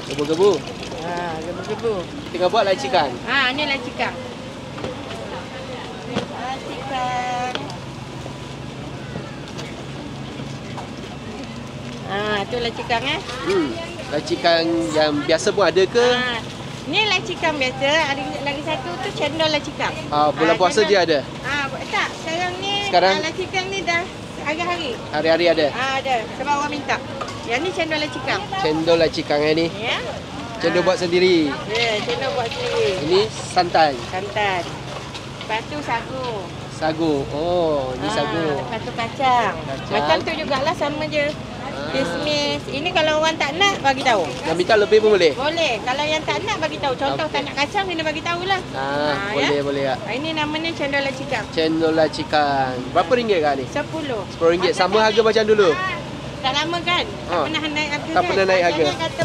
Gebu-gebu. Gebu-gebu. Tengah buat lacikan. Ni lacikan. Lacikan. Tu lacikan Lacikan yang biasa pun ada ke? Ni lacikan biasa. Ada lagi satu tu cendol lacikan. Bulan puasa dia ada? Tak, sekarang ni lacikan ni dah hari-hari. Hari-hari ada? Ada, sebab orang minta. Yang ni cendol lacikan. Cendol lacikan ni? Ya. Cendol buat sendiri? Ya, cendol buat sendiri. Ini santan? Santan. Lepas tu sagu. Sagu. Oh, ini sagu. Lepas tu kacang. Macam tu jugalah, sama je. Kismis. Ini kalau orang tak nak, bagi tahu. Yang minta lebih pun boleh? Boleh. Kalau yang tak nak, bagi tahu. Contoh tak nak kacang, kena bagi tahulah. Boleh ya. Ini namanya cendol lacikan. Cendol lacikan. Berapa ringgit kak ni? 10. RM10. Sama harga macam dulu? Tak lama kan? Tak pernah naik harga. Tak pernah naik harga. Jangan kata